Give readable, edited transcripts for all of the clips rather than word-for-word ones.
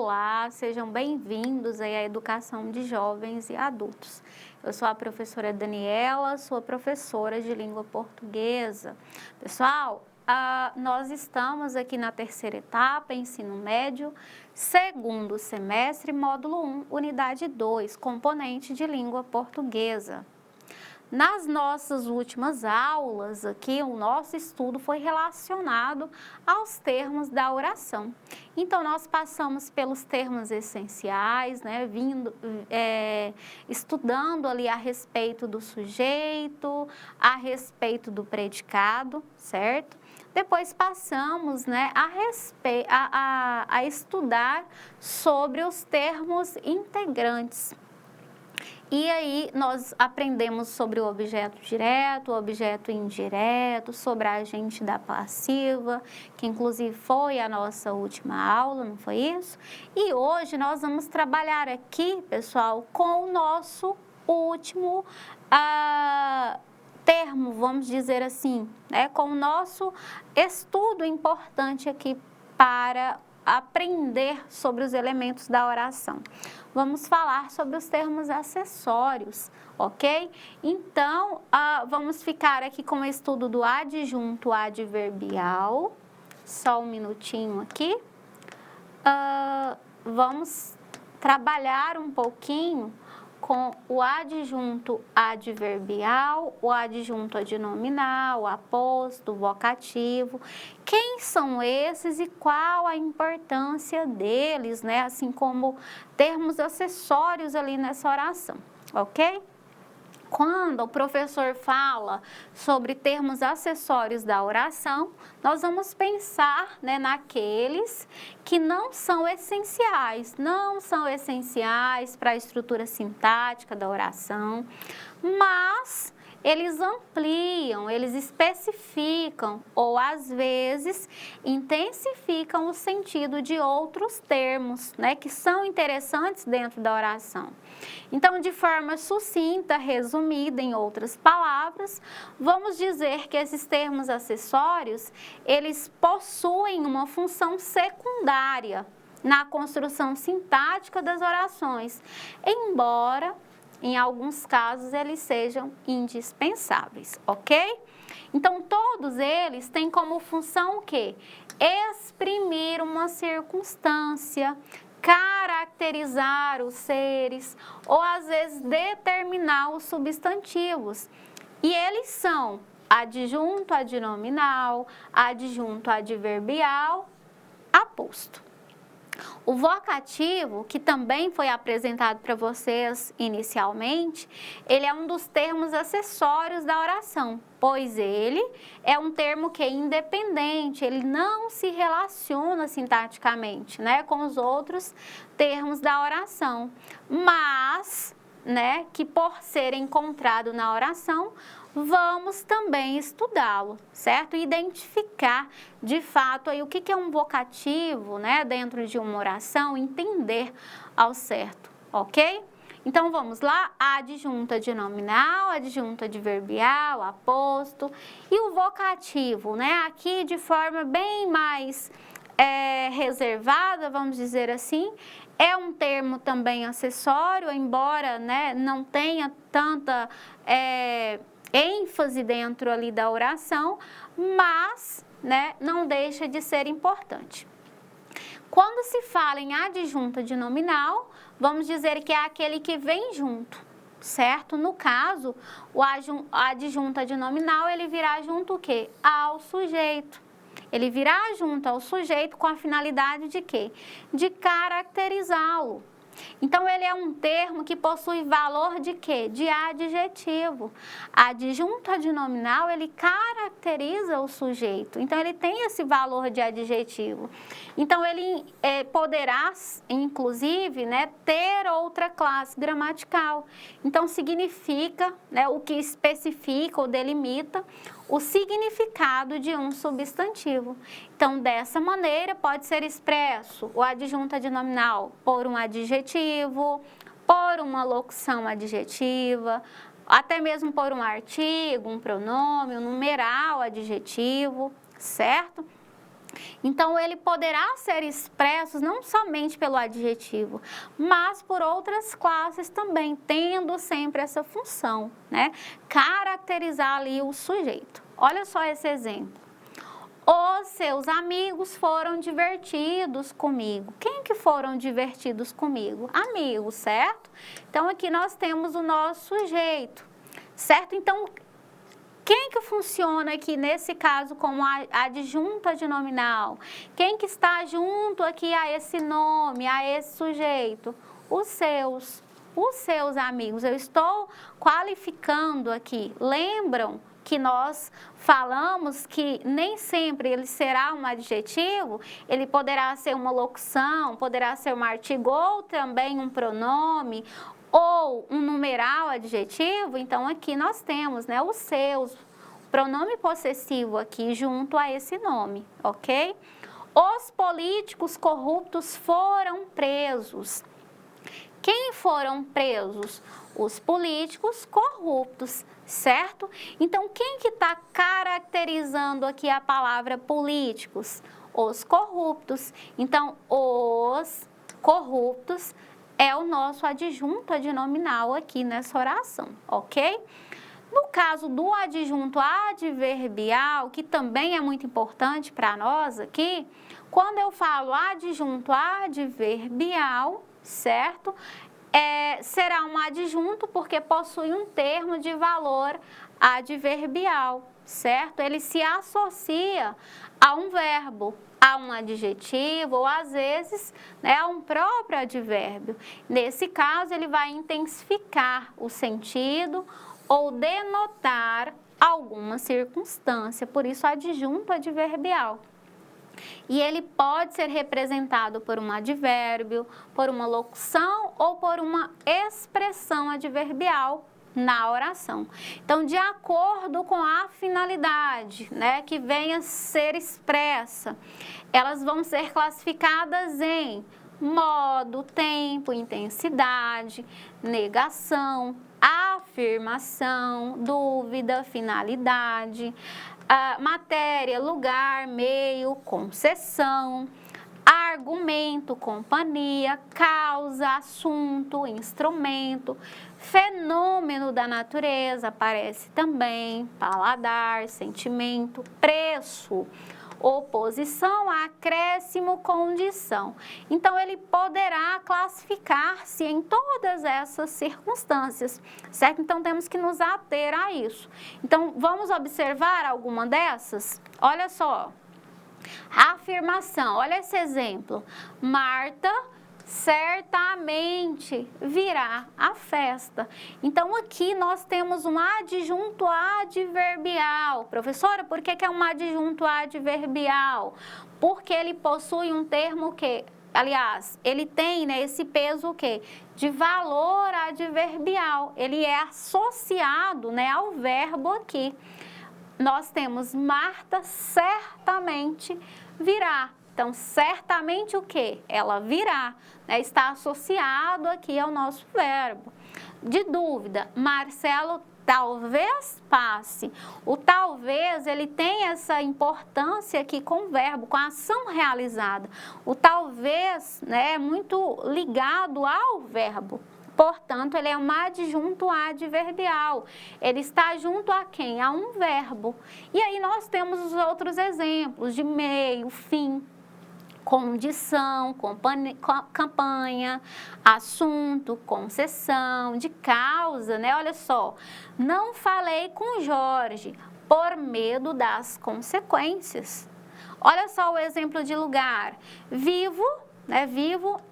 Olá, sejam bem-vindos aí à educação de jovens e adultos. Eu sou a professora Daniela, sou professora de língua portuguesa. Pessoal, nós estamos aqui na terceira etapa, ensino médio, segundo semestre, módulo 1, unidade 2, componente de língua portuguesa. Nas nossas últimas aulas aqui, o nosso estudo foi relacionado aos termos da oração. Então, nós passamos pelos termos essenciais, né, estudando ali a respeito do sujeito, a respeito do predicado, certo? Depois passamos, né, a estudar sobre os termos integrantes. E aí nós aprendemos sobre o objeto direto, o objeto indireto, sobre a agente da passiva, que inclusive foi a nossa última aula, não foi isso? E hoje nós vamos trabalhar aqui, pessoal, com o nosso último termo, vamos dizer assim, né? Com o nosso estudo importante aqui para aprender sobre os elementos da oração. Vamos falar sobre os termos acessórios, ok? Então, vamos ficar aqui com o estudo do adjunto adverbial. Só um minutinho aqui. Vamos trabalhar um pouquinho com o adjunto adverbial, o adjunto adnominal, o aposto, o vocativo. Quem são esses e qual a importância deles, né? Assim como termos acessórios ali nessa oração, ok? Quando o professor fala sobre termos acessórios da oração, nós vamos pensar, né, naqueles que não são essenciais para a estrutura sintática da oração, mas eles ampliam, eles especificam ou, às vezes, intensificam o sentido de outros termos, né, que são interessantes dentro da oração. Então, de forma sucinta, resumida em outras palavras, vamos dizer que esses termos acessórios, eles possuem uma função secundária na construção sintática das orações, embora em alguns casos eles sejam indispensáveis, ok? Então, todos eles têm como função o quê? Exprimir uma circunstância, caracterizar os seres ou, às vezes, determinar os substantivos. E eles são adjunto adnominal, adjunto adverbial, aposto. O vocativo, que também foi apresentado para vocês inicialmente, ele é um dos termos acessórios da oração, pois ele é um termo que é independente, ele não se relaciona sintaticamente, né, com os outros termos da oração, mas, né, que por ser encontrado na oração, vamos também estudá-lo, certo? Identificar, de fato, aí, o que é um vocativo, né, dentro de uma oração, entender ao certo, ok? Então, vamos lá, adjunto adnominal, adjunto adverbial, aposto e o vocativo, né, aqui de forma bem mais reservada, vamos dizer assim, é um termo também acessório, embora, né, não tenha tanta ênfase dentro ali da oração, mas, né, não deixa de ser importante. Quando se fala em adjunto adnominal, vamos dizer que é aquele que vem junto, certo? No caso, o adjunto adnominal, ele virá junto o quê? Ao sujeito. Ele virá junto ao sujeito com a finalidade de quê? De caracterizá-lo. Então, ele é um termo que possui valor de quê? De adjetivo. Adjunto adnominal, ele caracteriza o sujeito. Então, ele tem esse valor de adjetivo. Então, ele poderá, inclusive, né, ter outra classe gramatical. Então, significa, né, o que especifica ou delimita o significado de um substantivo. Então, dessa maneira, pode ser expresso o adjunto adnominal por um adjetivo, por uma locução adjetiva, até mesmo por um artigo, um pronome, um numeral adjetivo, certo? Então, ele poderá ser expresso não somente pelo adjetivo, mas por outras classes também, tendo sempre essa função, né? Caracterizar ali o sujeito. Olha só esse exemplo. Os seus amigos foram divertidos comigo. Quem que foram divertidos comigo? Amigos, certo? Então, aqui nós temos o nosso sujeito, certo? Então, quem que funciona aqui nesse caso como adjunto adnominal? Quem que está junto aqui a esse nome, a esse sujeito? Os seus amigos. Eu estou qualificando aqui. Lembram que nós falamos que nem sempre ele será um adjetivo, ele poderá ser uma locução, poderá ser um artigo ou também um pronome, ou um numeral adjetivo. Então, aqui nós temos, né, os seus, pronome possessivo aqui junto a esse nome, ok? Os políticos corruptos foram presos. Quem foram presos? Os políticos corruptos, certo? Então, quem que está caracterizando aqui a palavra políticos? Os corruptos. Então, os corruptos é o nosso adjunto adnominal aqui nessa oração, ok? No caso do adjunto adverbial, que também é muito importante para nós aqui, quando eu falo adjunto adverbial, certo? Será um adjunto porque possui um termo de valor adverbial, certo? Ele se associa a um verbo, a um adjetivo ou às vezes, né, a um próprio advérbio. Nesse caso, ele vai intensificar o sentido ou denotar alguma circunstância, por isso adjunto adverbial. E ele pode ser representado por um advérbio, por uma locução ou por uma expressão adverbial na oração. Então, de acordo com a finalidade, né, que venha a ser expressa, elas vão ser classificadas em modo, tempo, intensidade, negação, afirmação, dúvida, finalidade, matéria, lugar, meio, concessão, argumento, companhia, causa, assunto, instrumento, fenômeno da natureza, aparece também, paladar, sentimento, preço, oposição, acréscimo, condição. Então, ele poderá classificar-se em todas essas circunstâncias, certo? Então, temos que nos ater a isso. Então, vamos observar alguma dessas? Olha só. Afirmação, olha esse exemplo. Marta certamente virá à festa. Então, aqui nós temos um adjunto adverbial. Professora, por que é um adjunto adverbial? Porque ele possui um termo que, aliás, ele tem, né, esse peso o quê? De valor adverbial. Ele é associado, né, ao verbo aqui. Nós temos Marta certamente virá. Então, certamente o quê? Ela virá, né? Está associado aqui ao nosso verbo. De dúvida, Marcelo talvez passe. O talvez, ele tem essa importância aqui com o verbo, com a ação realizada. O talvez, né, é muito ligado ao verbo. Portanto, ele é um adjunto adverbial. Ele está junto a quem? A um verbo. E aí nós temos os outros exemplos de meio, fim, condição, campanha, assunto, concessão, de causa, né? Olha só, não falei com Jorge por medo das consequências. Olha só o exemplo de lugar. Vivo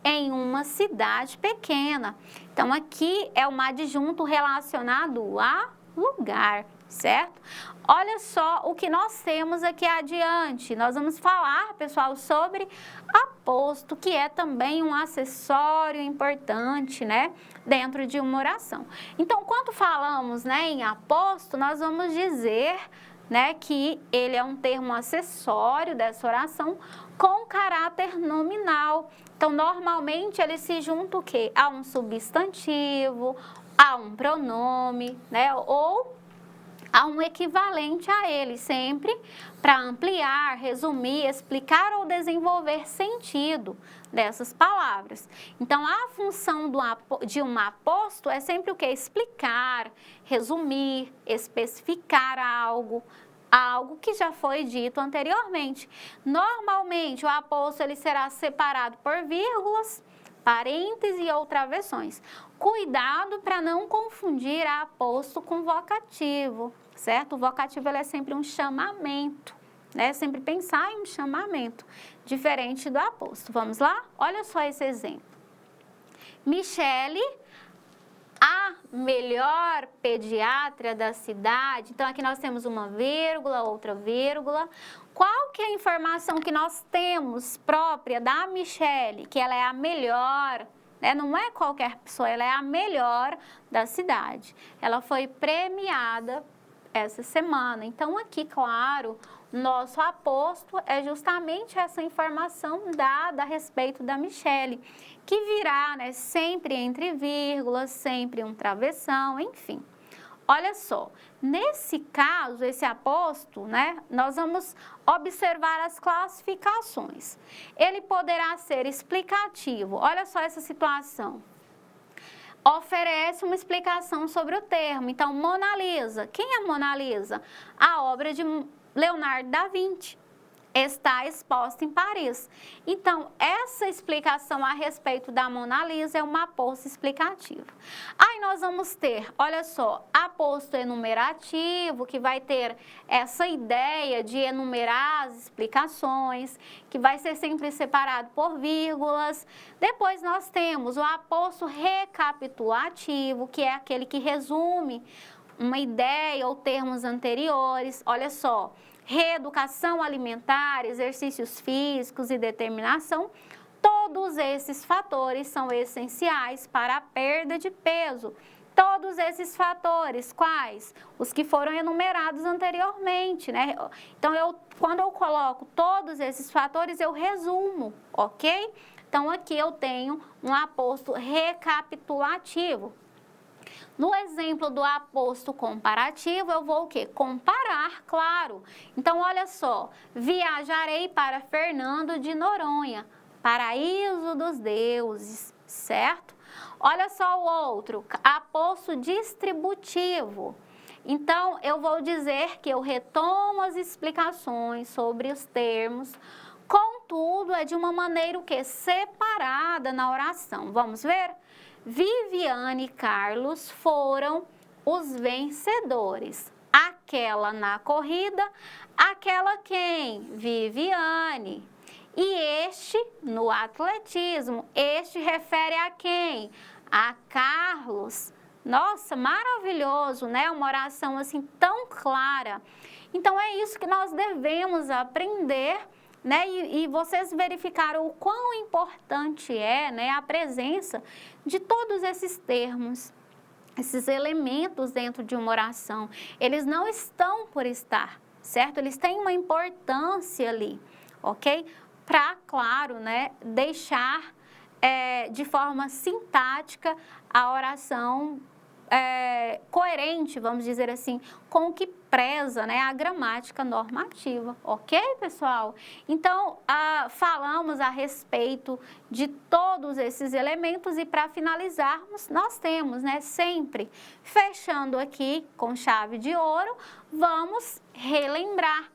em uma cidade pequena. Então, aqui é um adjunto relacionado a lugar, certo? Olha só o que nós temos aqui adiante. Nós vamos falar, pessoal, sobre aposto, que é também um acessório importante, né, dentro de uma oração. Então, quando falamos, né, em aposto, nós vamos dizer, né, que ele é um termo acessório dessa oração com caráter nominal. Então, normalmente, ele se junta o quê? A um substantivo, a um pronome, né, ou há um equivalente a ele, sempre para ampliar, resumir, explicar ou desenvolver sentido dessas palavras. Então, a função de um aposto é sempre o quê? Explicar, resumir, especificar algo que já foi dito anteriormente. Normalmente, o aposto ele será separado por vírgulas, parênteses ou travessões. Cuidado para não confundir aposto com vocativo, certo? O vocativo ele é sempre um chamamento, né? Sempre pensar em um chamamento, diferente do aposto. Vamos lá? Olha só esse exemplo. Michele, a melhor pediatra da cidade. Então, aqui nós temos uma vírgula, outra vírgula. Qual que é a informação que nós temos própria da Michele? Que ela é a melhor, né? Não é qualquer pessoa, ela é a melhor da cidade. Ela foi premiada essa semana. Então, aqui, claro, nosso aposto é justamente essa informação dada a respeito da Michele, que virá, né, sempre entre vírgulas, sempre um travessão, enfim. Olha só, nesse caso, esse aposto, né, nós vamos observar as classificações. Ele poderá ser explicativo. Olha só essa situação. Oferece uma explicação sobre o termo. Então, Mona Lisa. Quem é Mona Lisa? A obra de Leonardo da Vinci. Está exposta em Paris. Então, essa explicação a respeito da Mona Lisa é um aposto explicativo. Aí nós vamos ter, olha só, aposto enumerativo, que vai ter essa ideia de enumerar as explicações, que vai ser sempre separado por vírgulas. Depois nós temos o aposto recapitulativo, que é aquele que resume uma ideia ou termos anteriores. Olha só. Reeducação alimentar, exercícios físicos e determinação, todos esses fatores são essenciais para a perda de peso. Todos esses fatores, quais? Os que foram enumerados anteriormente, né? Então, quando eu coloco todos esses fatores, eu resumo, ok? Então, aqui eu tenho um aposto recapitulativo. No exemplo do aposto comparativo, eu vou o quê? Comparar, claro. Então, olha só, viajarei para Fernando de Noronha, paraíso dos deuses, certo? Olha só o outro, aposto distributivo. Então, eu vou dizer que eu retomo as explicações sobre os termos, contudo, é de uma maneira o quê? Separada na oração. Vamos ver? Viviane e Carlos foram os vencedores. Aquela na corrida, aquela quem? Viviane. E este no atletismo, este refere a quem? A Carlos. Nossa, maravilhoso, né? Uma oração assim tão clara. Então é isso que nós devemos aprender, né? E vocês verificaram o quão importante é, né, a presença de todos esses termos, esses elementos dentro de uma oração. Eles não estão por estar, certo? Eles têm uma importância ali, ok? Para, claro, né, deixar de forma sintática a oração coerente, vamos dizer assim, com o que preza, né, a gramática normativa, ok, pessoal? Então, falamos a respeito de todos esses elementos e para finalizarmos, nós temos, né, sempre fechando aqui com chave de ouro, vamos relembrar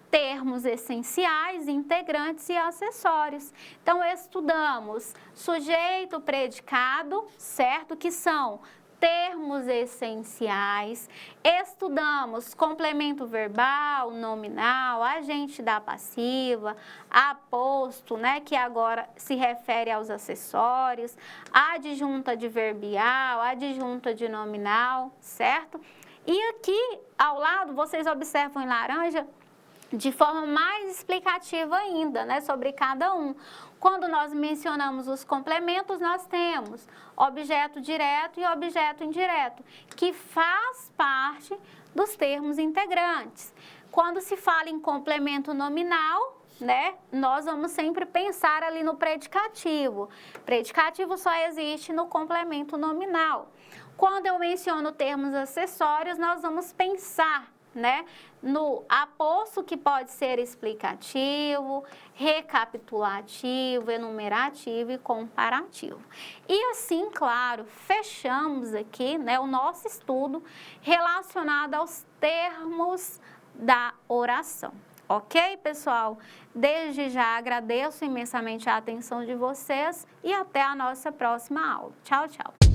termos essenciais, integrantes e acessórios. Então, estudamos sujeito, predicado, certo? Que são termos essenciais, estudamos complemento verbal, nominal, agente da passiva, aposto, né, que agora se refere aos acessórios, adjunta adverbial, adjunta de nominal, certo? E aqui ao lado, vocês observam em laranja, de forma mais explicativa ainda, né, sobre cada um. Quando nós mencionamos os complementos, nós temos objeto direto e objeto indireto, que faz parte dos termos integrantes. Quando se fala em complemento nominal, né, nós vamos sempre pensar ali no predicativo. Predicativo só existe no complemento nominal. Quando eu menciono termos acessórios, nós vamos pensar, né, no aposto, que pode ser explicativo, recapitulativo, enumerativo e comparativo. E assim, claro, fechamos aqui, né, o nosso estudo relacionado aos termos da oração. Ok, pessoal? Desde já agradeço imensamente a atenção de vocês e até a nossa próxima aula. Tchau, tchau!